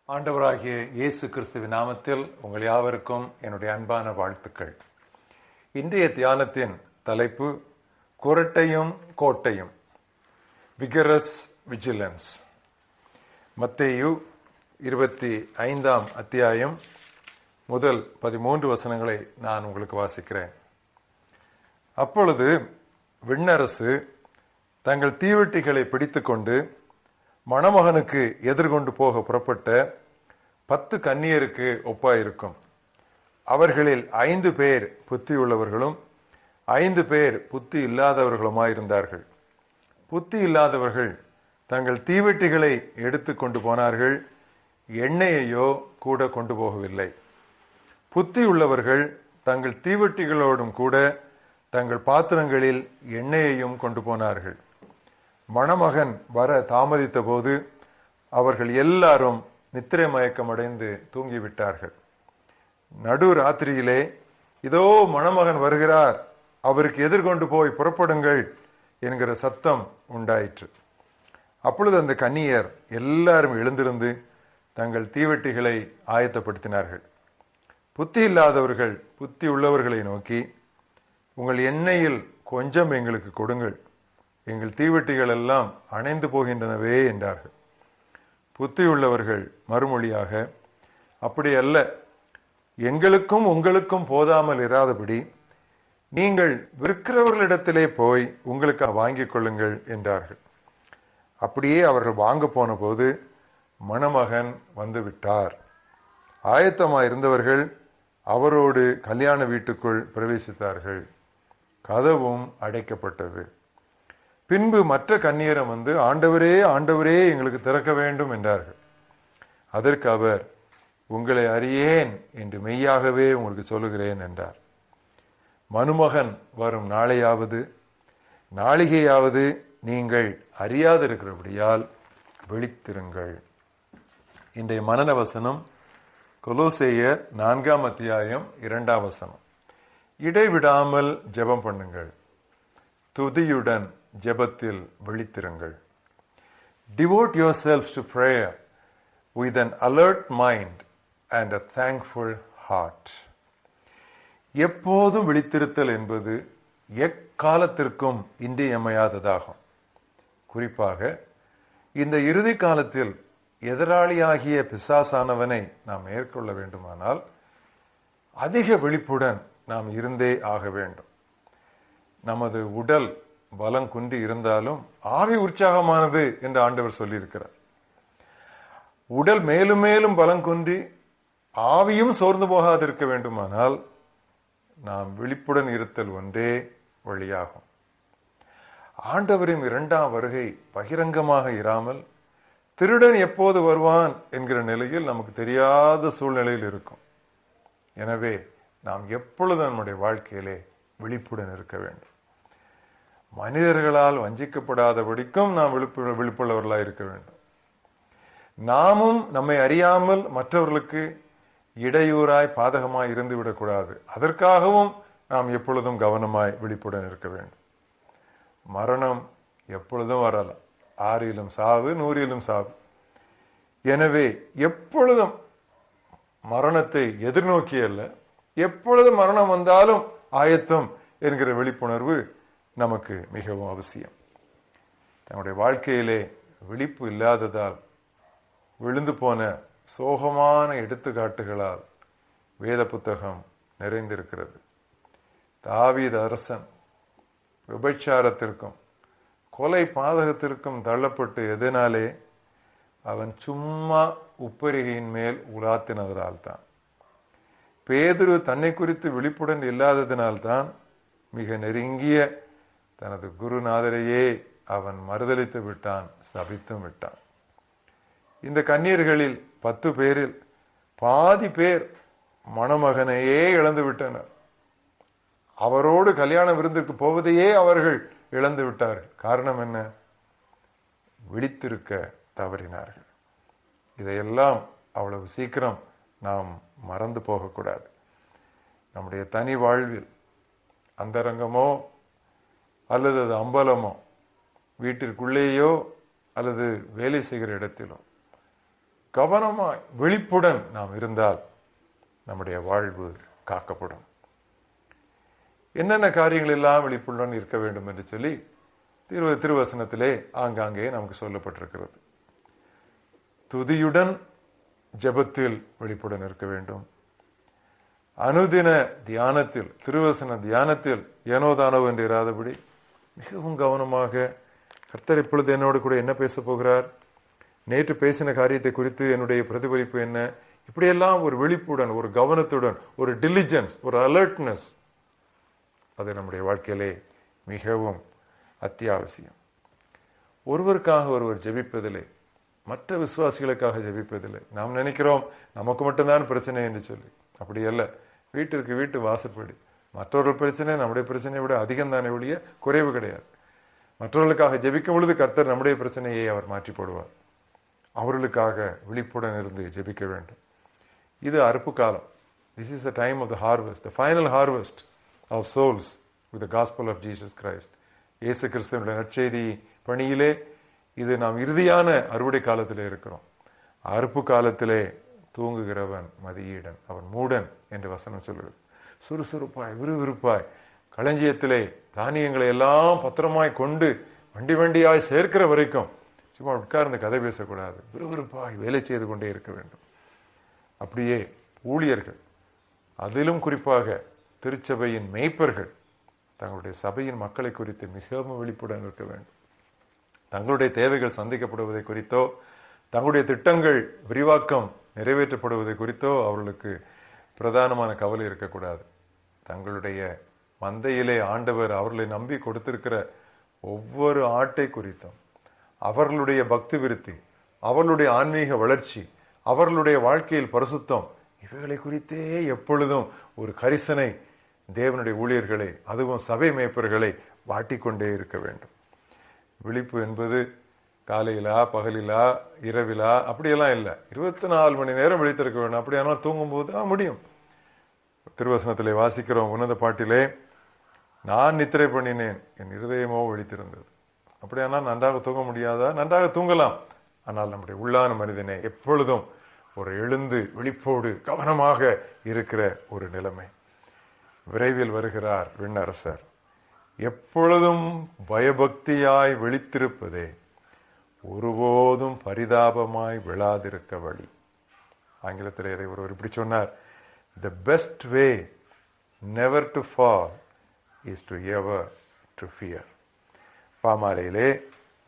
ஆண்டவராகிய இயேசு கிறிஸ்துவின் நாமத்தில் உங்கள் யாவருக்கும் என்னுடைய அன்பான வாழ்த்துக்கள். இன்றைய தியானத்தின் தலைப்பு குரட்டையும் கோட்டையும், விகரஸ் விஜிலன்ஸ். மத்தேயு 25 அத்தியாயம் முதல் 13 வசனங்களை நான் உங்களுக்கு வாசிக்கிறேன். அப்பொழுது விண்ணரசு தங்கள் தீவெட்டிகளை பிடித்துக்கொண்டு மணமகனுக்கு எதிர்கொண்டு போக புறப்பட்ட 10 கன்னியருக்கு ஒப்பாயிருக்கும். அவர்களில் 5 பேர் புத்தியுள்ளவர்களும் 5 பேர் புத்தி இல்லாதவர்களுமாயிருந்தார்கள். புத்தி இல்லாதவர்கள் தங்கள் தீவெட்டிகளை எடுத்து கொண்டு போனார்கள், எண்ணெயையோ கூட கொண்டு போகவில்லை. புத்தி உள்ளவர்கள் தங்கள் தீவெட்டிகளோடும் கூட தங்கள் பாத்திரங்களில் எண்ணெயையும் கொண்டு போனார்கள். மணமகன் வர தாமதித்த போது அவர்கள் எல்லாரும் நித்திரை மயக்கமடைந்து தூங்கிவிட்டார்கள். நடு ராத்திரியிலே, இதோ மணமகன் வருகிறார், அவருக்கு எதிர்கொண்டு போய் புறப்படுங்கள் என்கிற சத்தம் உண்டாயிற்று. அப்பொழுது அந்த கன்னியர் எல்லாரும் எழுந்திருந்து தங்கள் தீவெட்டிகளை ஆயத்தப்படுத்தினார்கள். புத்தி இல்லாதவர்கள் புத்தி உள்ளவர்களை நோக்கி, உங்கள் எண்ணெயில் கொஞ்சம் எங்களுக்கு கொடுங்கள், எங்கள் தீவெட்டிகள் எல்லாம் அணைந்து போகின்றனவே என்றார்கள். புத்தியுள்ளவர்கள் மறுமொழியாக, அப்படி அல்ல, எங்களுக்கும் உங்களுக்கும் போதாமல் இராதபடி நீங்கள் விற்கிறவர்களிடத்திலே போய் உங்களுக்கு வாங்கிக் கொள்ளுங்கள் என்றார்கள். அப்படியே அவர்கள் வாங்க போன போது மணமகன் வந்து விட்டார். ஆயத்தமாயிருந்தவர்கள் அவரோடு கல்யாண வீட்டுக்குள் பிரவேசித்தார்கள். கதவும் அடைக்கப்பட்டது. பின்பு மற்ற கன்னியரம் வந்து, ஆண்டவரே ஆண்டவரே எங்களுக்கு திறக்க வேண்டும் என்றார்கள். அதற்கு அவர், உங்களை அறியேன் என்று மெய்யாகவே உங்களுக்கு சொல்லுகிறேன் என்றார். மணமகன் வரும் நாளையாவது நாளிகையாவது நீங்கள் அறியாதிருக்கிறபடியால் விழித்திருங்கள். இன்றைய மனன வசனம் கொலோசேயர் 4 அத்தியாயம் 2 வசனம். இடைவிடாமல் ஜெபம் பண்ணுங்கள், துதியுடன் ஜெபத்தில் விழித்திருங்கள். Devote yourselves to prayer with an alert mind and a thankful heart. எப்போதும் விழித்திருத்தல் என்பது எக்காலத்திற்கும் இன்றியமையாததாகும். குறிப்பாக இந்த இறுதி காலத்தில் எதிராளியாகிய பிசாசானவனை நாம் மேற்கொள்ள வேண்டுமானால் அதிக விழிப்புடன் நாம் இருந்தே ஆக வேண்டும். நமது உடல் பலம் குன்றி இருந்தாலும் ஆவி உற்சாகமானது என்று ஆண்டவர் சொல்லியிருக்கிறார். உடல் மேலும் மேலும் பலம் குன்றி ஆவியும் சோர்ந்து போகாதிருக்க வேண்டுமானால் நாம் விழிப்புடன் இருத்தல் ஒன்றே வழியாகும். ஆண்டவரின் 2ஆம் வருகை பகிரங்கமாக இராமல் திருடன் எப்போது வருவான் என்கிற நிலையில் நமக்கு தெரியாத சூழ்நிலையில் இருக்கும். எனவே நாம் எப்பொழுதும் நம்முடைய வாழ்க்கையிலே விழிப்புடன் இருக்க வேண்டும். மனிதர்களால் வஞ்சிக்கப்படாதபடிக்கும் நாம் விழிப்புள்ளவர்களாக இருக்க வேண்டும். நாமும் நம்மை அறியாமல் மற்றவர்களுக்கு இடையூறாய் பாதகமாய் இருந்து விடக்கூடாது. அதற்காகவும் நாம் எப்பொழுதும் கவனமாய் விழிப்புடன் இருக்க வேண்டும். மரணம் எப்பொழுதும் வரலாம். 6 சாவு, 100 சாவு. எனவே எப்பொழுதும் மரணத்தை எதிர்நோக்கி அல்ல, எப்பொழுது மரணம் வந்தாலும் ஆயத்தம் என்கிற விழிப்புணர்வு நமக்கு மிகவும் அவசியம். தன்னுடைய வாழ்க்கையிலே விழிப்பு இல்லாததால் விழுந்து போன சோகமான எடுத்துக்காட்டுகளால் வேத புத்தகம் நிறைந்திருக்கிறது. தாவீது அரசன் விபச்சாரத்திற்கும் கொலை பாதகத்திற்கும் தள்ளப்பட்டு எதனாலே? அவன் சும்மா உப்பரிகையின் மேல் உலாத்தினதால் தான். பேதுரு தன்னை குறித்து விழிப்புடன் இல்லாததினால்தான் மிக நெருங்கிய தனது குருநாதரையே அவன் மறுதலித்து விட்டான், சபித்தும் விட்டான். இந்த கன்னியர்களில் 10 பேரில் பாதி பேர் மணமகனையே இழந்து விட்டனர். அவரோடு கல்யாண விருந்திற்கு போவதையே அவர்கள் இழந்து விட்டார்கள். காரணம் என்ன? விழித்திருக்க தவறினார்கள். இதையெல்லாம் அவ்வளவு சீக்கிரம் நாம் மறந்து போகக்கூடாது. நம்முடைய தனி வாழ்வில் அந்தரங்கமோ அல்லது அது அம்பலமோ, வீட்டிற்குள்ளேயோ அல்லது வேலை செய்கிற இடத்திலும் கவனமாய் விழிப்புடன் நாம் இருந்தால் நம்முடைய வாழ்வு காக்கப்படும். என்னென்ன காரியங்கள் எல்லாம் விழிப்புடன் இருக்க வேண்டும் என்று சொல்லி திருவசனத்திலே ஆங்காங்கே நமக்கு சொல்லப்பட்டிருக்கிறது. துதியுடன் ஜெபத்தில் விழிப்புடன் இருக்க வேண்டும். அனுதின தியானத்தில், திருவசன தியானத்தில் ஏனோதானோ என்று இராதபடி மிகவும் கவனமாக கர்த்தர் இப்பொழுது என்னோடு கூட என்ன பேச போகிறார், நேற்று பேசின காரியத்தை குறித்து என்னுடைய பிரதிபலிப்பு என்ன, இப்படியெல்லாம் ஒரு விழிப்புடன், ஒரு கவனத்துடன், ஒரு டிலிஜென்ஸ், ஒரு அலர்ட்னஸ், அது நம்முடைய வாழ்க்கையிலே மிகவும் அத்தியாவசியம். ஒருவருக்காக ஒருவர் ஜெபிப்பதில்லை, மற்ற விசுவாசிகளுக்காக ஜெபிப்பதில்லை. நாம் நினைக்கிறோம் நமக்கு மட்டும்தான் பிரச்சனை என்று சொல்லி. அப்படி அல்ல. வீட்டிற்கு வீட்டு வாசற்படி. மற்றவர்கள் பிரச்சனை நம்முடைய பிரச்சனையை விட அதிகம் தானே ஒழிய குறைவு கிடையாது. மற்றவர்களுக்காக ஜெபிக்கும் பொழுது கர்த்தர் நம்முடைய பிரச்சனையை அவர் மாற்றி போடுவார். அவர்களுக்காக விழிப்புடன் இருந்து ஜெபிக்க வேண்டும். இது அறுப்பு காலம். This is the time of the harvest, the final harvest of souls with the gospel of Jesus Christ. இயேசு கிறிஸ்துவினுடைய நற்செய்தி பணியிலே இது நாம் இறுதியான அறுவடை காலத்திலே இருக்கிறோம். அறுப்பு காலத்திலே தூங்குகிறவன் மதியீடன், அவன் மூடன் என்று வசனம் சொல்லுகிறது. சுறுசுறுப்பாய் விறுவிறுப்பாய் களஞ்சியத்திலே தானியங்களை எல்லாம் பத்திரமாய் கொண்டு வண்டி வண்டியாய் சேர்க்கிற வரைக்கும் சும்மா உட்கார்ந்து கதை பேசக்கூடாது. விறுவிறுப்பாய் வேலை செய்து கொண்டே இருக்க வேண்டும். அப்படியே ஊழியர்கள், அதிலும் குறிப்பாக திருச்சபையின் மேய்ப்பர்கள் தங்களுடைய சபையின் மக்களை குறித்து மிகவும் விழிப்புடன் இருக்க வேண்டும். தங்களுடைய தேவைகள் சந்திக்கப்படுவதை குறித்தோ, தங்களுடைய திட்டங்கள் விரிவாக்கம் நிறைவேற்றப்படுவதை குறித்தோ அவர்களுக்கு பிரதானமான கவலை இருக்கக்கூடாது. தங்களுடைய மந்தையிலே ஆண்டவர் அவர்களை நம்பி கொடுத்திருக்கிற ஒவ்வொரு ஆட்டை குறித்தும், அவர்களுடைய பக்தி விருத்தி, அவர்களுடைய ஆன்மீக வளர்ச்சி, அவர்களுடைய வாழ்க்கையில் பரிசுத்தம், இவைகளை குறித்தே எப்பொழுதும் ஒரு கரிசனை தேவனுடைய ஊழியர்களை, அதுவும் சபை மேய்ப்பர்களை வாட்டிக்கொண்டே இருக்க வேண்டும். விழிப்பு என்பது காலையிலா பகலிலா இரவிலா அப்படியெல்லாம் இல்லை. 24 மணி நேரம் விழித்திருக்க வேண்டும். அப்படியானால் தூங்கும்போது முடியும். திருவசனத்திலே வாசிக்கிறோம், உன்னத பாட்டிலே, நான் நித்திரை பண்ணினேன், என் இருதயமோ விழித்திருந்தது. அப்படியானால் நன்றாக தூங்க முடியாதா? நன்றாக தூங்கலாம். ஆனால் நம்முடைய உள்ளான மனிதனை எப்பொழுதும் ஒரு எழுந்து விழிப்போடு கவனமாக இருக்கிற ஒரு நிலைமை. விரைவில் வருகிறார் விண்ணரசர். எப்பொழுதும் பயபக்தியாய் விழித்திருப்பதே ஒருபோதும் பரிதாபமாய் விழாதிருக்க வழி. ஆங்கிலத்தில் இதை ஒருவர் இப்படி சொன்னார், the best way never to fall is to ever to fear. பாமாலையிலே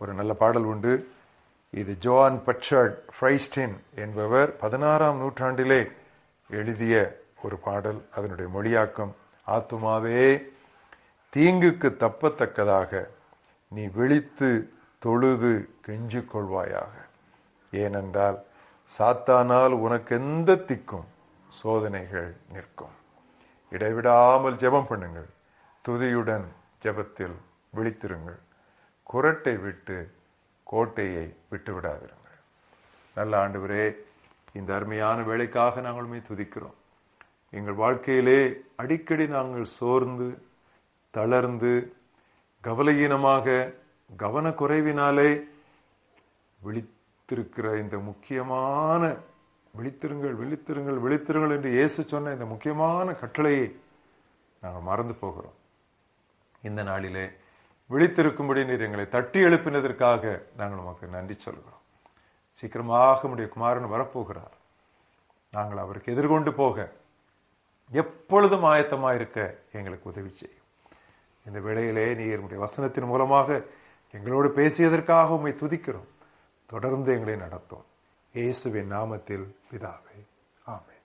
ஒரு நல்ல பாடல் உண்டு. இது ஜோன் பட்சர்ட் ஃப்ரைஸ்டின் என்பவர் 16ஆம் நூற்றாண்டிலே எழுதிய ஒரு பாடல். அதனுடைய மொழியாக்கம், ஆத்துமாவே தீங்குக்கு தப்பத்தக்கதாக நீ விழித்து தொழுது கெஞ்சு கொள்வாயாக. ஏனென்றால் சாத்தானால் உனக்கு எந்த திக்கும் சோதனைகள் நிற்கும். இடைவிடாமல் ஜெபம் பண்ணுங்கள், துதியுடன் ஜெபத்தில் விழித்திருங்கள், குரட்டை விட்டு கோட்டையை விட்டு விடாதிருங்கள். நல்ல ஆண்டவரே, இந்த அருமையான வேலைக்காக நாங்கள் துதிக்கிறோம். எங்கள் வாழ்க்கையிலே அடிக்கடி நாங்கள் சோர்ந்து தளர்ந்து கவலையீனமாக கவனக்குறைவினாலே விழித்திருக்கிற இந்த முக்கியமான விழித்திருங்கள் விழித்திருங்கள் விழித்திருங்கள் என்று இயேசு சொன்ன இந்த முக்கியமான கட்டளையை நாங்கள் மறந்து போகிறோம். இந்த நாளிலே விழித்திருக்கும்படி நீர் எங்களை தட்டி எழுப்பினதற்காக நாங்கள் உமக்கு நன்றி சொல்கிறோம். சீக்கிரமாக உம்முடைய குமாரன் வரப்போகிறார். நாங்கள் அவருக்கு எதிர்கொண்டு போக எப்பொழுதும் ஆயத்தமாயிருக்க எங்களுக்கு உதவி செய்யும். இந்த வேளையிலே நீர் உம்முடைய வசனத்தின் மூலமாக எங்களோடு பேசியதற்காக உம்மை துதிக்கிறோம். தொடர்ந்து எங்களை நடத்தும். இயேசுவின் நாமத்தில் பிதாவே, ஆமென்.